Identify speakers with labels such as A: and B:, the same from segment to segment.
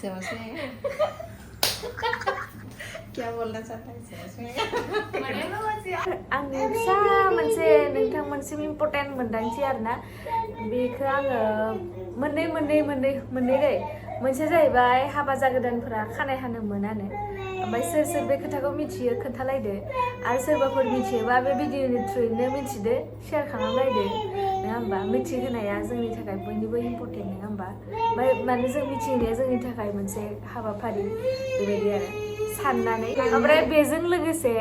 A: समझ में आया क्या बोलना चाहता है समझ में आया
B: आंनि फिसा मोनसे नोंथांमोनसिम इम्पर्टेन्ट मोनदांथि आरोना बेखौ आङो मोननै दै मोनसे जाहैबाय हाबा जागोदानफोरा खानाय हानो मोनानो ओमफ्राय सोर बे खोथाखौ मिथियो खोन्थालायदो आरो सोरबाफोर मिथियोबा बे भिडिअनि थ्रुयैनो मिथिदो शेयार खालामलायदो नङा होमबा मिथिहोनाया जोंनि थाखाय बयनिबो इम्पर्टेन्ट नङा होमबा माने जों मिथिहोनाया जोंनि थाखाय मोनसे हाबाफारि बेबायदि आरो साननानै ओमफ्राय बेजों लोगोसे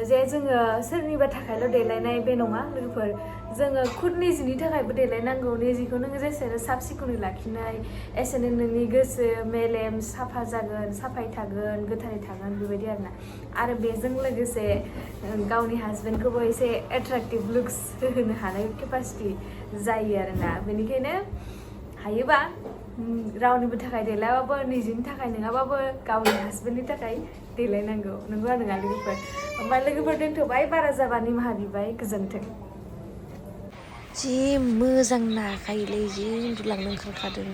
B: जे जोङो सोरनिबा थाखायल' देलायनाय बे नङा लोगोफोर जोङो खुद निजिनि थाखायबो देलायनांगौ निजिखौ नोङो जेसेनो साब सिखोनै लाखिनाय एसेनो नोंनि गोसो मेलेम साफा जागोन साफाय थागोन गोथारै थागोन बेबायदि आरो बेजों लोगोसे गावनि हासबेन्डखौबो एसे एट्राक्टिभ लुक्स होहोनो हानाय केपासिटि जायो आरोना बेनिखायनो हायोबा रावनिबो थाखाय देलायाबाबो निजिनि थाखाय नङाबाबो गावनि हासबेन्डनि थाखाय देलायनांगौ नंगौ नङा लोगोफोर ओमफ्राय लोगोफोर दोनथ'बाय बारा जाबा निमाहा बिबाय गोजोन्थों
C: जि मोजां नाखायोलै जि उन्दुलांनो ओंखारखादों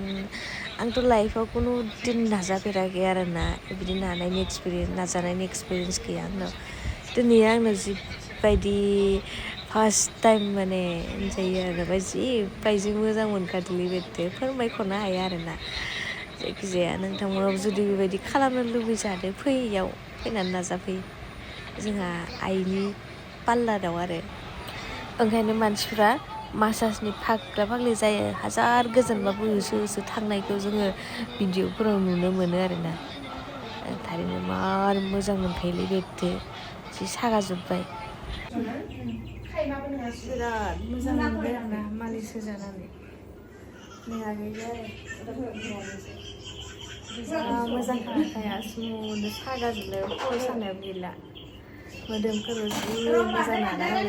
C: आंथ' लाइफआव खुनु दिन नाजाफेराखै आरोना बिदि नाजानायनि एक्सपिरियेन्स गैया आंनाव दिनै आंनाव जिबायदि फार्स्ट टाइम माने होनजायो आरो जिबायदि मोजां मोनखादोंलै बेखौ फोरमायख'नो हाया आरोना जायखिजाया नोंथांमोनाव जुदि बेबायदि खालामनो लुबैजादो फैयाव फैनानै नाजाफै जोंहा आइनि पार्लाराव आरो ओंखायनो मानसिफ्रा मासाजनि फाग्ला फाग्लि जायो हाजार गोजानबाबो होसो थांनायखौ जोङो भिडिअफोराव नुनो मोनो आरोना थारैनो मार मोजां मोनखायोलै बेखौ जि सागाजोब्बाय
B: बिराद मोजां मोनबाय आरोना मालिस होजानानै मोजां खालामखाया स्मुथ सागाजोबनाय खर' सानायाव गैला मोदोमफोराव जि मोजां नालाय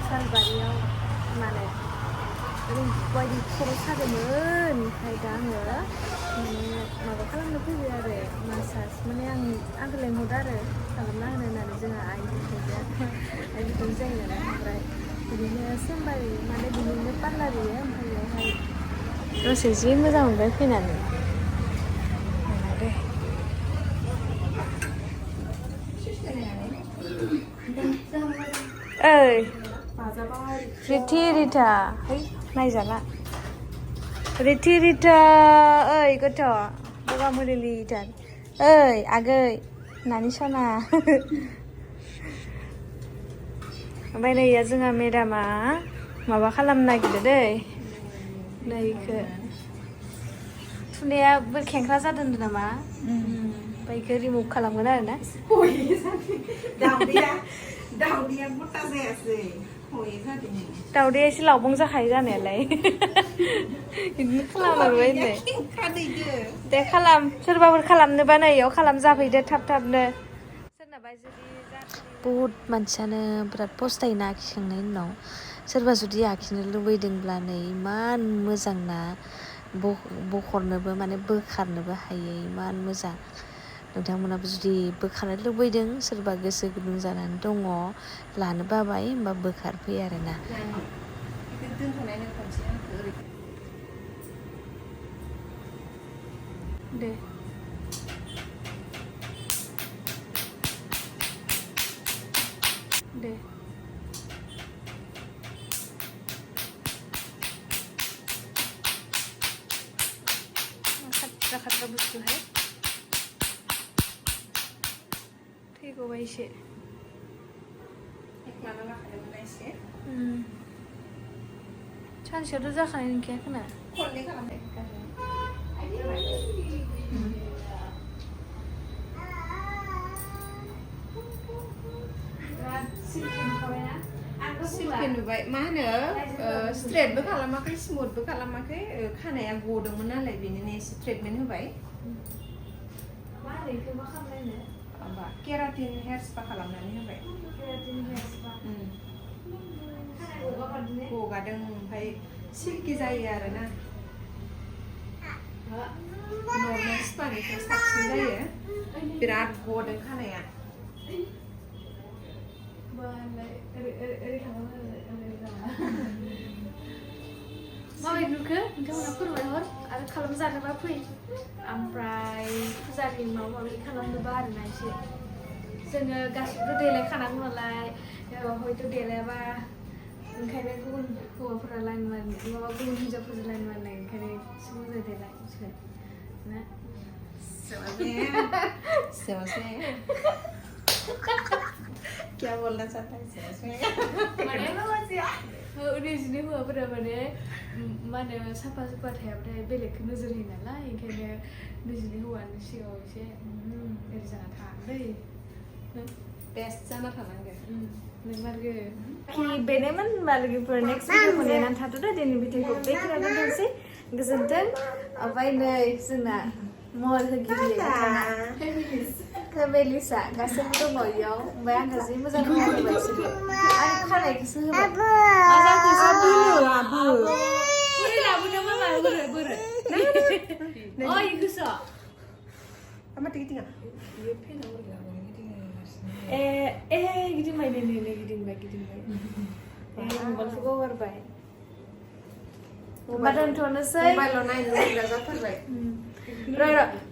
B: सालबारियाव माने ओरैबायदि खर' सादोंमोन ओमफ्राय दा आङो माबा खालामनो फैबाय आरो मासाज माने आंखौ लेंहरदो आरो खालामना होनो होननानै जोंहा आइ बिखुनजो जायो नालाय ओमफ्राय बिदिनो सेम्बार माने बिदिनो पार्लार होयो ओमफ्राय बेवहाय दसे जि मोजां मोनबाय फैनानै दे ओइ रिथा है नायजाला रिथा ओइ गथ' बगा मुलिलिथार ओइ आगै नानि सना ओमफ्राय नै जोंहा मेडामा माबा खालामनो नागिरदो दै नैखो थुनाया खेंख्रा जादों नामा ओमफ्राय बेखौ रिमुभ खालामगोन आरो ना दाउदैया एसे लावबं जाखायो जानायालाय बिदिनो खालामलांबाय दे खालाम सोरबाफोर खालामनोबा नै इयाव खालाम जाफैदो थाबनो सोरनाबा जुदि
C: बहुद मानसियानो बिराद फस्थायोना आखिखांनायनि उनाव सोरबा जुदि आखिनो लुबैदोंब्ला नै इमान मोजां ना बखरनोबो माने बोखारनोबो हायो इमान मोजां नोंथांमोनाबो जुदि बोखारनो लुबैदों सोरबा गोसो गुदुं जानानै दङ लानो बाबाय होमबा बोखारफै आरोना
B: दे खतरा बुस्थु है थैगौबा एसे सानसेयावथ' जाखानाय नंखाया खोना
A: सिल्कि नुबाय मा होनो स्ट्रेटबो खालामाखै स्मुथबो खालामाखै खानाया गदोंमोन नालाय बेनिनो एसे ट्रिटमेन्ट होबाय
B: मा खालामनायनो
A: माबा केराटिन हेयार स्पा खालामनानै होबाय गगादों ओमफ्राय सिल्कि जायो आरोना नर्मेल स्पानिफ्राय साबसिन जायो बिराद गदों खानाया माबायदि नुखो नोंथांमोना फोरमायहर आरो
B: ओंखाम जानोबा फै ओमफ्राय फुजानि माबा माबि खालामनोबा आरोना एसे जोङो गासिबो देलायखानांगौ नालाय हयथ' देलायाबा ओंखायनो गुबुन हौवाफोरा लाइन मारिनो माबा गुबुन हिन्जावफोरजों लाइन मारिनाय ओंखायनो एसे मोजां देलाय ना
A: क्या बोलना चाहता है
B: माने निजिनि हौवाफोरा माने मा होनो साफा सुफा थायाबाथाय बेलेगखौ नोजोर होयो नालाय ओंखायनो निजिनि हौवानि सिगाङाव एसे ओरै जाना थाङाखै
A: बेस्ट जाना थानांगोन
B: नोंमारगो बेनोमोन होनबा लोगोफोर नेक्स्ट भिडिअखौ नेनानै थाथ'दो दिनै भिडिअखौ बेखिनियावनो दोनसै गोजोन्थों ओमफ्राय नै जोंना महर होगिरि फेमिलिसा गासैबो दङ इयाव ओमफ्राय आंखौ जि मोजां महर होबाय बिसोरो आं खानायखौसो होबाय मा जाखोसो बोरै लाबोनो मा बोरै अ इखौसो गिदिंबाय नै गिदिंबाय मबाइलखौ बावगारबाय होमबा दोनथ'नोसै
A: मबाइलाव नायनो लुगैग्रा जाथारबाय
B: र'